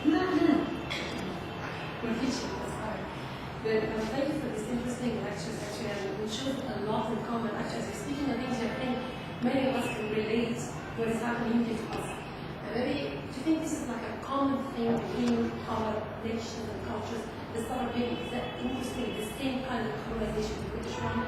No, no. Thank you for this interesting lectures, actually, and it shows a lot in common. Actually, as you're speaking of things, I think many of us can relate to what is happening to us. And maybe, do you think this is like a common thing between our nations and cultures? This sort of maybe is that interesting, the same kind of colonization, the British one.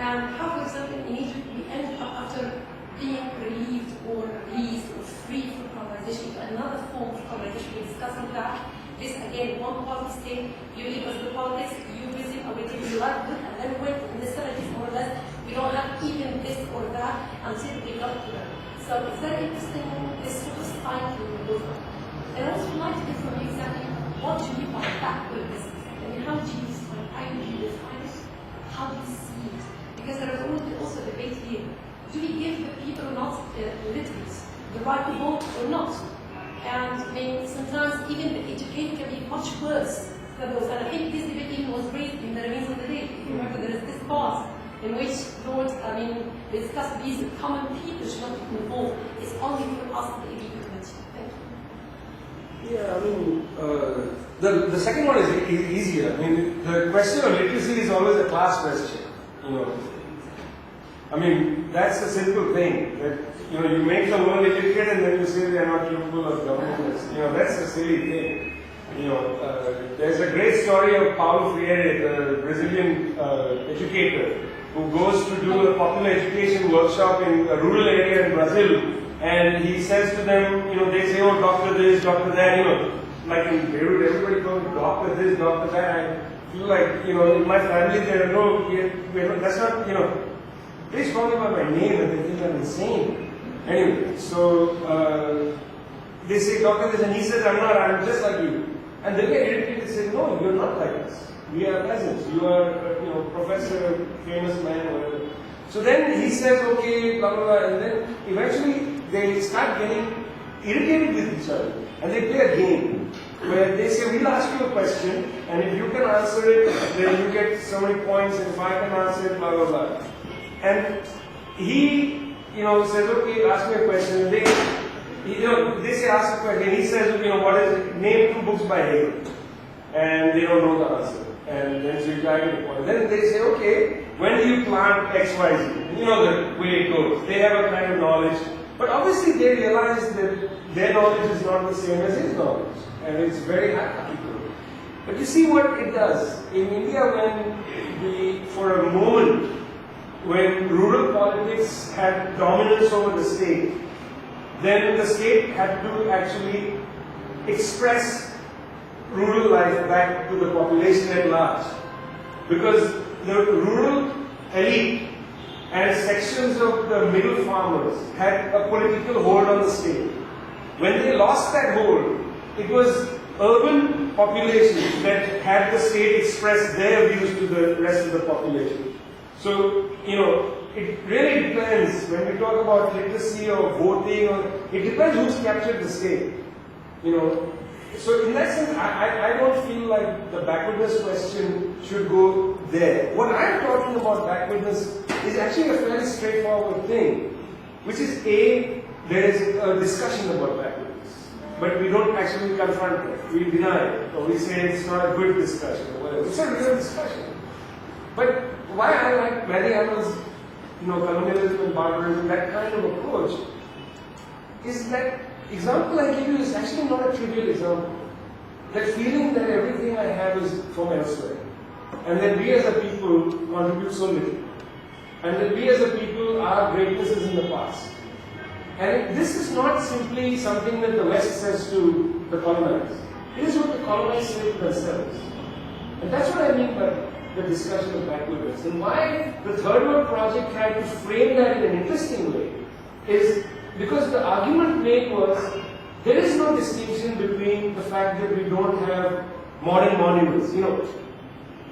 And how, for example, in Egypt, we ended up after being relieved or released or free from colonization to another form of colonization. We're discussing that. This again, one party state, you leave us the politics, you visit, or we give you luck, and then wait, in the 70s more or less, we don't have even this or that until we got to them. So it's very interesting, this sort of cycle we go through. And I also would like to get from you exactly what do you mean by backwardness? I mean, how do you define it? How do you see it? Because there is also a debate here. Do we give the people not literate the right to vote or not? And I mean, sometimes even the educated can be much worse than those. And I think this debate even was raised in the remains of the day. If you remember, there is this clause in which they discuss these common people should not be involved. It's only for us, the elite community. Thank you. Yeah, I mean, the second one is easier. I mean, the question of literacy is always a class question. You know, I mean, that's a simple thing. That, you know, you make the world illiterate and then you say they are not capable of governance. You know, that's a silly thing. You know, there's a great story of Paulo Freire, the Brazilian educator, who goes to do a popular education workshop in a rural area in Brazil, and he says to them, you know, they say, oh, doctor this, doctor that, you know, like in Beirut, everybody calls doctor this, doctor that. I feel like, you know, in my family there are no, that's not, you know, they call me by my name and they think I'm insane. Anyway, so they say, doctor this, and he says, I'm not, I'm just like you. And they get irritated and say, no, you're not like us. We are peasants. You are, you know, professor, famous man, whatever. So then he says, okay, blah, blah, blah, and then eventually they start getting irritated with each other. And they play a game where they say, we'll ask you a question, and if you can answer it, then you get so many points, and if I can answer it, blah, blah, blah. And he, you know, says, okay, ask me a question. And they say, ask a question. He says, you know, what is it? Name 2 books by Hegel. And they don't know the answer. And then so you try to point. Then they say, okay, when do you plant X, Y, Z? You know the way it goes. They have a kind of knowledge. But obviously they realize that their knowledge is not the same as his knowledge. And it's very hierarchical. But you see what it does. In India, for a moment, when rural politics had dominance over the state, then the state had to actually express rural life back to the population at large. Because the rural elite and sections of the middle farmers had a political hold on the state. When they lost that hold, it was urban populations that had the state express their views to the rest of the population. So, you know, it really depends when we talk about literacy or voting, it depends who's captured the state. You know, so in that sense, I don't feel like the backwardness question should go there. What I'm talking about backwardness is actually a fairly straightforward thing, which is there is a discussion about backwardness, but we don't actually confront it. We deny it, or we say it's not a good discussion, or whatever. It's a real discussion. But why I like Mary Hamill's, you know, colonialism and barbarism, that kind of approach, is that example I give you is actually not a trivial example. That feeling that everything I have is from elsewhere, and that we as a people contribute so little, and that we as a people, our greatness is in the past. And this is not simply something that the West says to the colonized. It is what the colonized say to themselves. And that's what I mean by the discussion of backwardness. And why the Third World Project tried to frame that in an interesting way is because the argument made was there is no distinction between the fact that we don't have modern monuments, you know,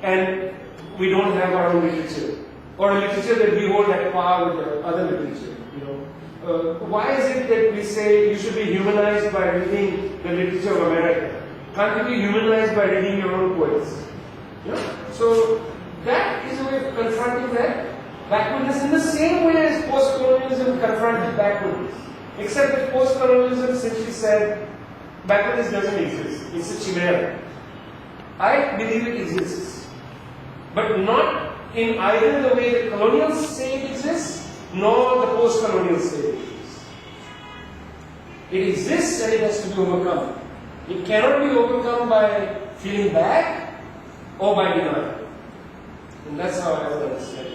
and we don't have our own literature, or a literature that we hold at par with the other literature, you know. Why is it that we say you should be humanized by reading the literature of America? Can't you be humanized by reading your own poets? You know? So that is a way of confronting that backwardness in the same way as post-colonialism confronted backwardness. Except that post-colonialism simply said, backwardness doesn't exist. It's a chimera. I believe it exists. But not in either the way the colonials say it exists, nor the post-colonials say it exists. It exists and it has to be overcome. It cannot be overcome by feeling bad or by denial. And that's how I would understand it.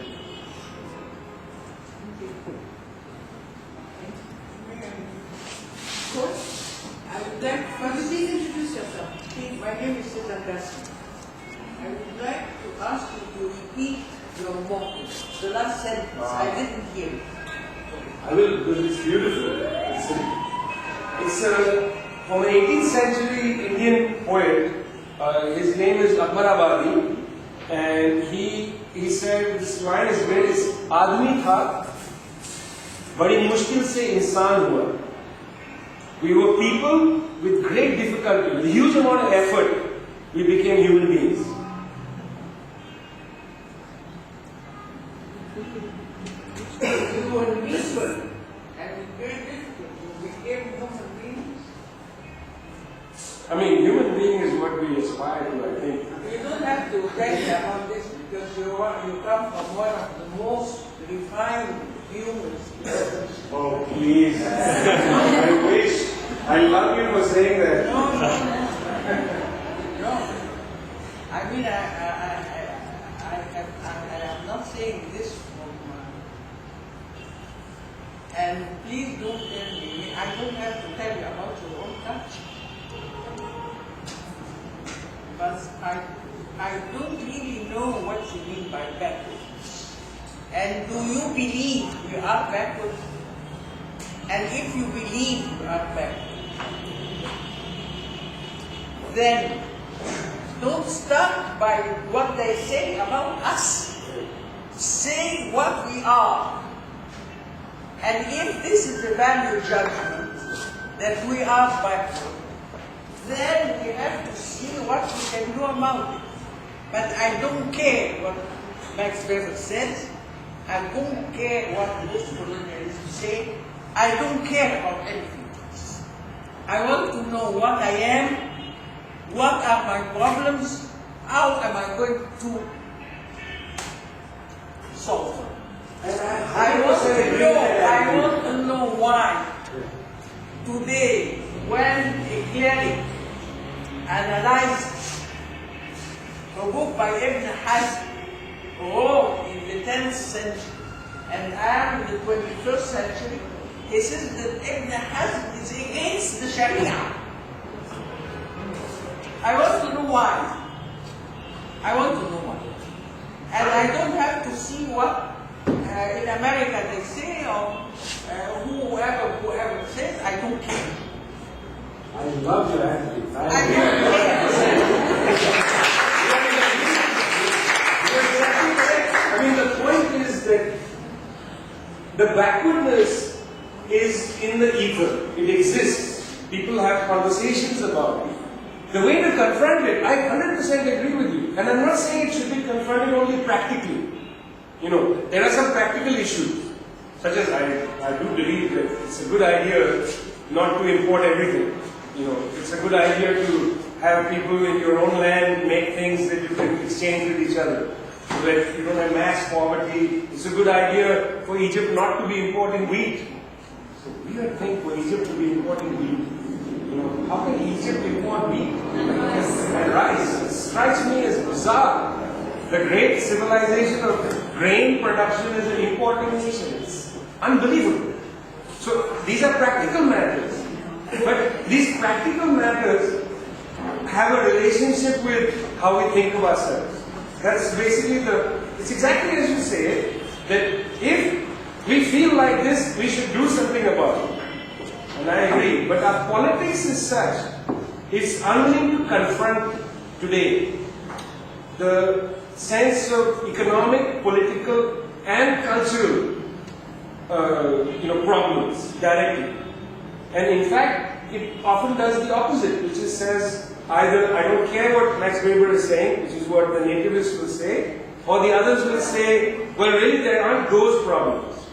Coach, I would like, first please introduce yourself. My name is Siddharth. I would like to ask you to repeat your motto, the last sentence. I didn't hear it. I will, because it's beautiful. It's from an 18th century Indian poet. His name is Akbarabadi, and he said this line is great. It's आदमी था, बड़ी मुश्किल से इंसान हुआ. We were people with great difficulty, with a huge amount of effort, we became human beings. You were peaceful and with great difficulty you became human beings. I mean, human being is what we aspire to, I think. You don't have to tell me about this because you come from one of the most refined humans. Oh, please. I wish. I love you for saying that. No. I mean, I am not saying this from and please don't tell me, I don't have to tell you about your own culture. But I don't really know what you mean by backward. And do you believe we are backward? And if you believe we are backward, then don't start by what they say about us. Say what we are. And if this is the value judgment that we are backward, then we have to see what we can do about it. But I don't care what Max Weber says. I don't care what post-colonialism say. I don't care about anything else. I want to know what I am, what are my problems, how am I going to solve them. I want to know why today when a cleric analyzed a book by Ibn Hazm wrote in the 10th century and I am in the 21st century, he says that Ibn Hazm is against the Sharia. I want to know why. I want to know why. And I don't have to see what in America they say or whoever says, I don't care. I love your attitude. I don't care. I mean, the point is that the backwardness is in the ether. It exists. People have conversations about it. The way to confront it, I 100% agree with you. And I'm not saying it should be confronted only practically. You know, there are some practical issues, such as I do believe that it's a good idea not to import everything. You know, it's a good idea to have people in your own land make things that you can exchange with each other, so that you don't have mass poverty. It's a good idea for Egypt not to be importing wheat. It's a weird thing for Egypt to be importing wheat. You know, how can Egypt import wheat and rice? It strikes me as bizarre. The great civilization of grain production is an importing nation. It's unbelievable. So these are practical matters. But these practical matters have a relationship with how we think of ourselves. That's basically it's exactly as you say, that if we feel like this, we should do something about it. And I agree. But our politics is such, it's unwilling to confront today the sense of economic, political, and cultural problems directly. And in fact, it often does the opposite, which is says either I don't care what Max Weber is saying, which is what the nativists will say, or the others will say, well, really there aren't those problems.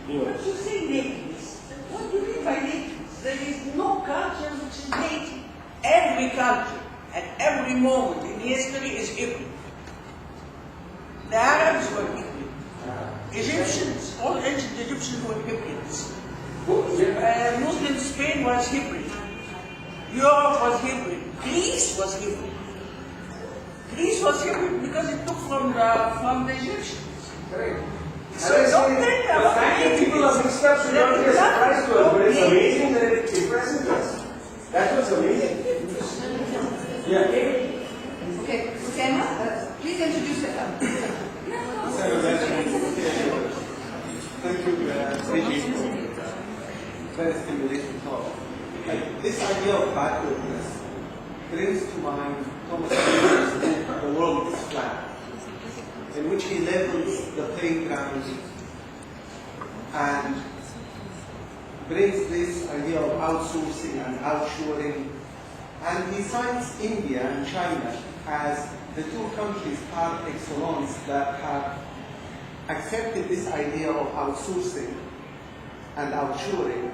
You know. What you say nativists? What do you mean by nativists? There is no culture which is native. Muslim Spain was Hebrew. Europe was Hebrew. Greece was Hebrew. Greece was Hebrew because it took from the Egyptians. Correct. So don't think the about fact that people are mixed up should not be a surprise to us, but it's amazing that it impresses us. That's what's amazing. Yeah. Okay, Emma, please introduce yourself. Thank you, Vijay, for very stimulating talk. This idea of backwardness brings to mind Thomas Hobbes' book, The World is Flat, in which he levels the playground and brings this idea of outsourcing and outshoring. And he cites India and China as the two countries par excellence that have accepted this idea of outsourcing and outshoring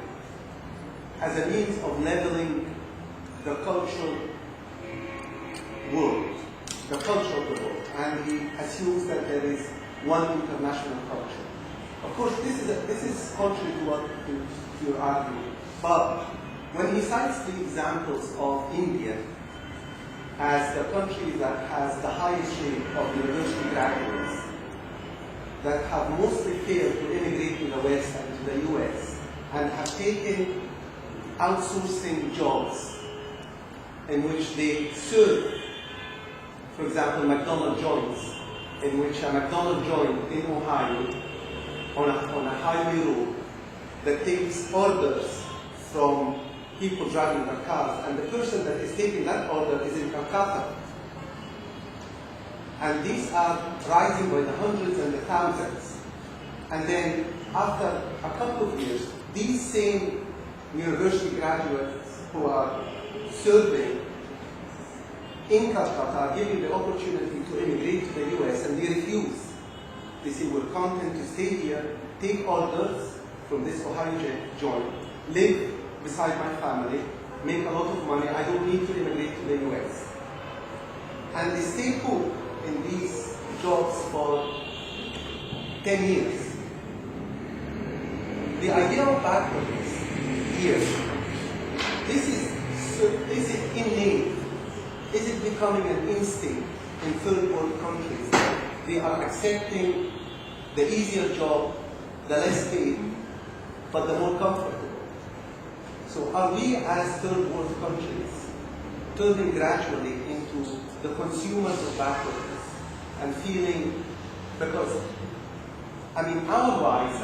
as a means of leveling the cultural world, the culture of the world. And he assumes that there is one international culture. Of course, this is contrary to what you're arguing. But when he cites the examples of India as the country that has the highest rate of university graduates, that have mostly failed to immigrate to the West and to the US, and have taken outsourcing jobs in which they serve, for example, McDonald's joints, in which a McDonald's joint in Ohio on a highway road that takes orders from people driving their cars, and the person that is taking that order is in Calcutta. And these are rising by the hundreds and the thousands. And then after a couple of years, these same university graduates who are serving in Calcutta are given the opportunity to immigrate to the US, and they refuse. They say, we're content to stay here, take orders from this Ohio joint, live beside my family, make a lot of money, I don't need to immigrate to the US. And they stay put in these jobs for 10 years. The idea of backwardness here, this is innate. Is it becoming an instinct in third world countries? They are accepting the easier job, the less paid, but the more comfortable. So are we as third world countries turning gradually into the consumers of backwardness and feeling, because, our wives,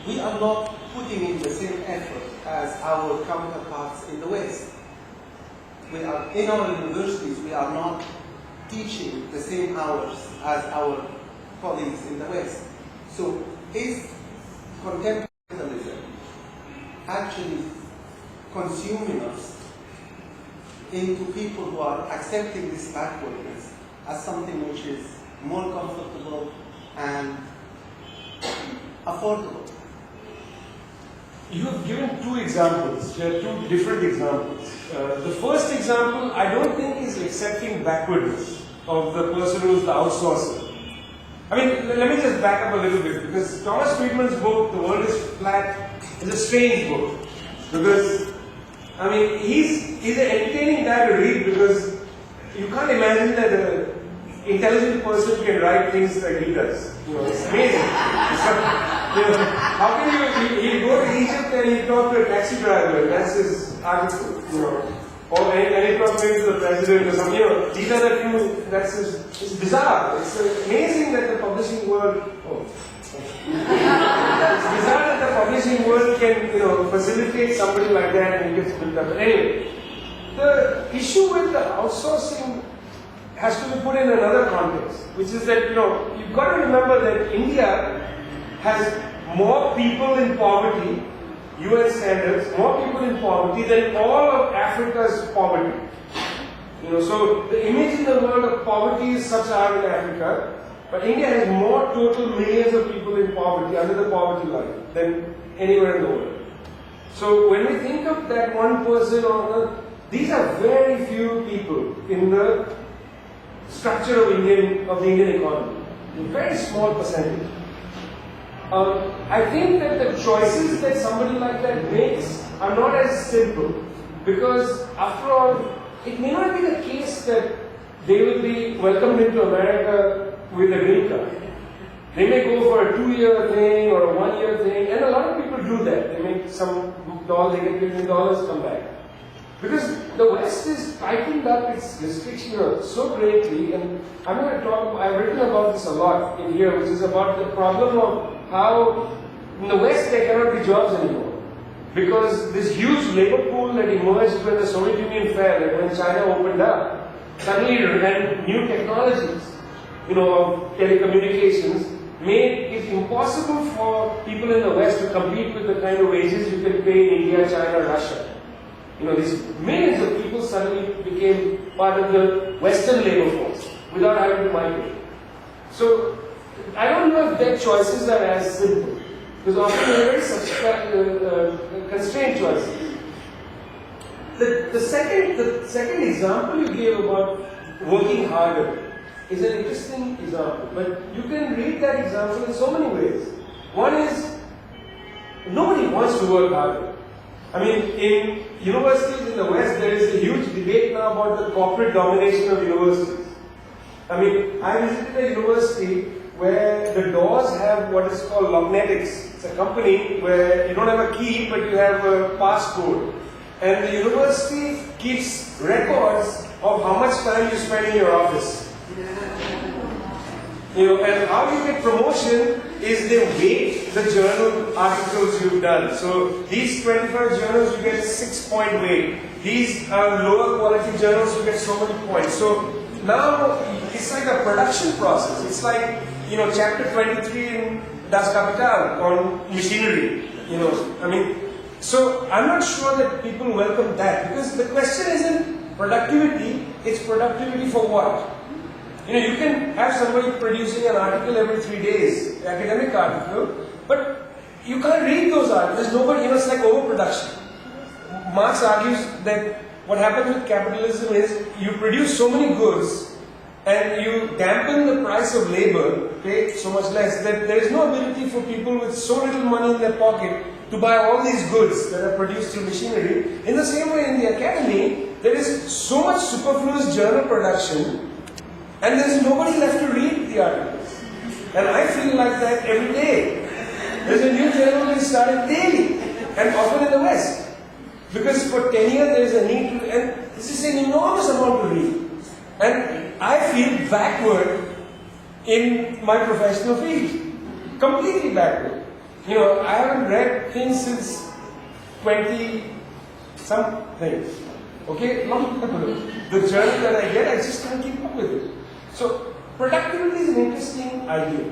we are not putting in the same effort as our counterparts in the West. We are, in our universities, we are not teaching the same hours as our colleagues in the West. So is contemporary capitalism actually consuming us into people who are accepting this backwardness as something which is more comfortable and affordable? You have given two examples. There are two different examples. The first example, I don't think is accepting backwardness of the person who is the outsourcer. Let me just back up a little bit, because Thomas Friedman's book, The World is Flat, is a strange book. Because, he's an entertaining guy to read, because you can't imagine that an intelligent person can write things like he does. It's amazing. How can you go to Egypt and you talk to a taxi driver? That's his article, Or and you talk maybe to the president or something, these are the few, it's bizarre. It's amazing that the publishing world, it's bizarre that the publishing world can, facilitate somebody like that and he gets built up. But anyway, the issue with the outsourcing has to be put in another context, which is that, you've got to remember that India has more people in poverty, UN standards, more people in poverty than all of Africa's poverty. So the image in the world of poverty is sub-Saharan Africa, but India has more total millions of people in poverty, under the poverty line, than anywhere in the world. So when we think of that one person these are very few people in the structure of the Indian economy. A very small percentage. I think that the choices that somebody like that makes are not as simple, because after all, it may not be the case that they will be welcomed into America with a green card. They may go for a 2-year thing or a 1-year thing, and a lot of people do that. They make some dollars, they get $1 million, come back. Because the West has tightened up its restrictions so greatly, and I've written about this a lot in here, which is about the problem of how in the West there cannot be jobs anymore. Because this huge labor pool that emerged when the Soviet Union fell and when China opened up, suddenly and new technologies, of telecommunications, made it impossible for people in the West to compete with the kind of wages you can pay in India, China, Russia. These millions of people suddenly became part of the Western labor force without having to migrate. So, I don't know if their choices are as simple, because often they're very such constrained choices. The second example you gave about working harder is an interesting example, but you can read that example in so many ways. One is, nobody wants to work harder. In universities in the West, there is a huge debate now about the corporate domination of universities. I visited a university where the doors have what is called lognetics. It's a company where you don't have a key, but you have a passcode. And the university keeps records of how much time you spend in your office. And how you get promotion is they weight the journal articles you've done. So these 25 journals you get 6-point weight. These are lower quality journals, you get so many points. So now it's like a production process. It's like, chapter 23 in Das Kapital on machinery. So I'm not sure that people welcome that, because the question isn't productivity, it's productivity for what? You can have somebody producing an article every 3 days, academic article, but you can't read those articles. Nobody, it's like overproduction. Marx argues that what happens with capitalism is you produce so many goods and you dampen the price of labor, pay so much less, that there is no ability for people with so little money in their pocket to buy all these goods that are produced through machinery. In the same way, in the academy, there is so much superfluous journal production, and there is nobody left to read the articles. And I feel like that every day. There's a new journal that is started daily, and often in the West. Because for 10 years there is a need to, and this is an enormous amount to read. And I feel backward in my professional field. Completely backward. I haven't read things since 20-something. Okay? Long time ago. The journal that I get, I just can't keep up with it. So, productivity is an interesting idea.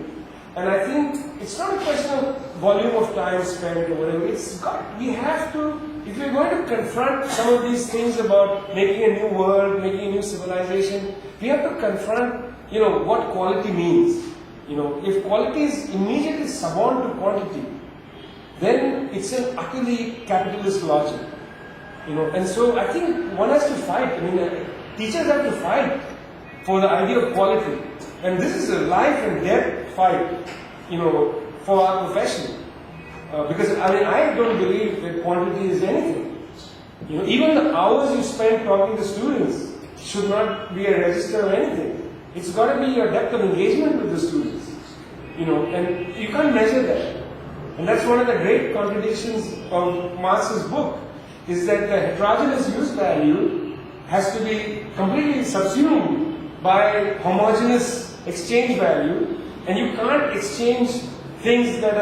And I think it's not a question of volume of time spent or whatever. We have to, if we're going to confront some of these things about making a new world, making a new civilization, we have to confront, what quality means. If quality is immediately suborned to quantity, then it's an utterly capitalist logic. And so I think one has to fight. Teachers have to fight for the idea of quality. And this is a life and death fight, for our profession. Because I don't believe that quantity is anything. Even the hours you spend talking to students should not be a register of anything. It's got to be your depth of engagement with the students. And you can't measure that. And that's one of the great contradictions of Marx's book, is that the heterogeneous use value has to be completely subsumed by homogeneous exchange value, and you can't exchange things that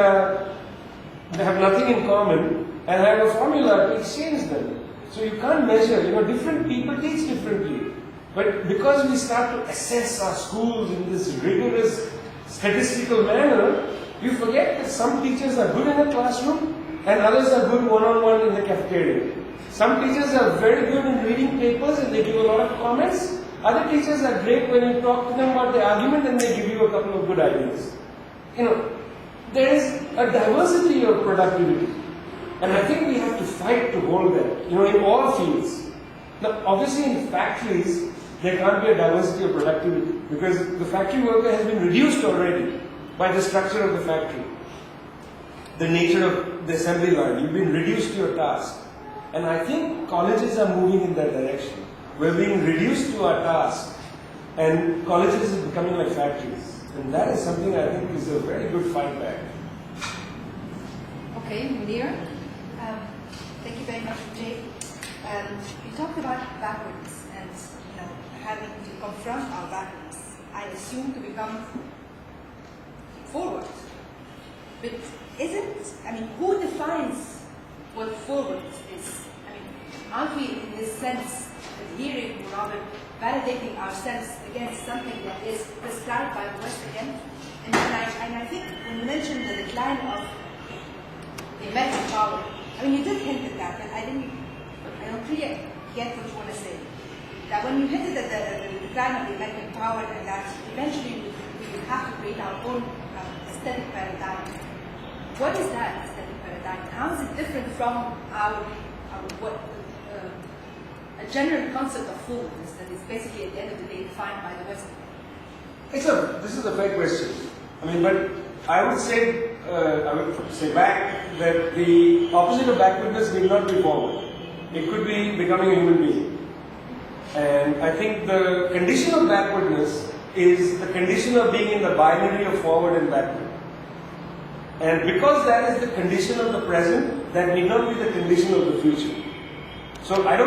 have nothing in common and have a formula to exchange them. So you can't measure, different people teach differently. But because we start to assess our schools in this rigorous statistical manner, you forget that some teachers are good in a classroom and others are good one-on-one in the cafeteria. Some teachers are very good in reading papers and they give a lot of comments. Other teachers are great when you talk to them about the argument and they give you a couple of good ideas. There is a diversity of productivity. And I think we have to fight to hold that, in all fields. Now, obviously in factories, there can't be a diversity of productivity because the factory worker has been reduced already by the structure of the factory. the nature of the assembly line. You've been reduced to your task. And I think colleges are moving in that direction. We're being reduced to our task, and colleges are becoming like factories. And that is something I think is a very good fight back. Okay, Munir. Thank you very much, Vijay. You talked about backwardness and having to confront our backwardness. I assume to become forward. But who defines what forward is? Aren't we in this sense adhering or rather validating ourselves against something that is prescribed by the West again? And I think when you mentioned the decline of the American power, you did hint at that, but I don't really get what you want to say. That when you hinted at the decline of the American power and that eventually we would have to create our own aesthetic paradigm. What is that aesthetic paradigm? How is it different from a general concept of forwardness that is basically at the end of the day defined by the West? This is a fair question. But I would say back that the opposite of backwardness need not be forward. It could be becoming a human being. And I think the condition of backwardness is the condition of being in the binary of forward and backward. And because that is the condition of the present, that need not be the condition of the future. So I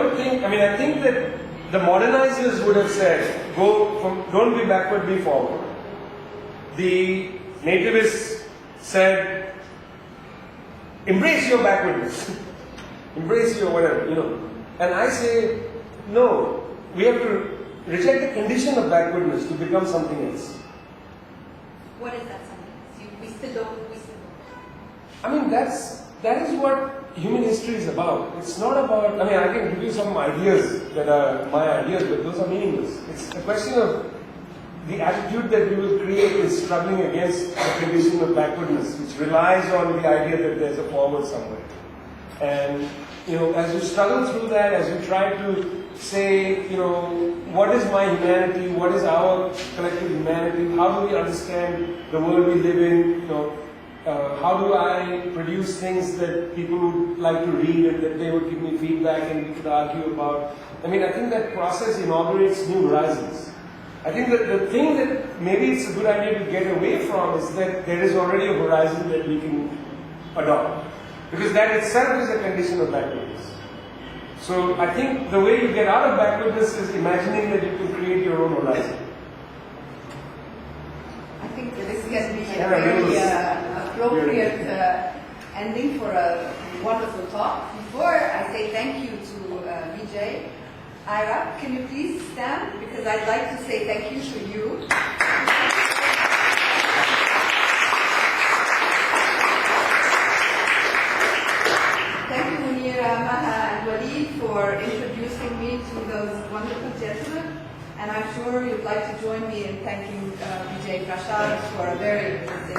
think that the modernizers would have said, don't be backward, be forward. The nativists said, embrace your backwardness, embrace your whatever, And I say, no, we have to reject the condition of backwardness to become something else. What is that something? We still don't. That is what human history is about. It's not about, I can give you some ideas that are my ideas, but those are meaningless. It's a question of the attitude that you will create is struggling against the condition of backwardness, which relies on the idea that there's a forward somewhere. And, as you struggle through that, as you try to say, what is my humanity, what is our collective humanity, how do we understand the world we live in, how do I produce things that people would like to read and that they would give me feedback and we could argue about. I think that process inaugurates new horizons. I think that the thing that maybe it's a good idea to get away from is that there is already a horizon that we can adopt. Because that itself is a condition of backwardness. So I think the way you get out of backwardness is imagining that you can create your own horizon. I think that this can be a very appropriate ending for a wonderful talk. Before I say thank you to Vijay, Ira, can you please stand? Because I'd like to say thank you to you. Thank you, Munir, Maha, and Walid for introducing me to those wonderful gentlemen. And I'm sure you'd like to join me in thanking Vijay Prashad for a very interesting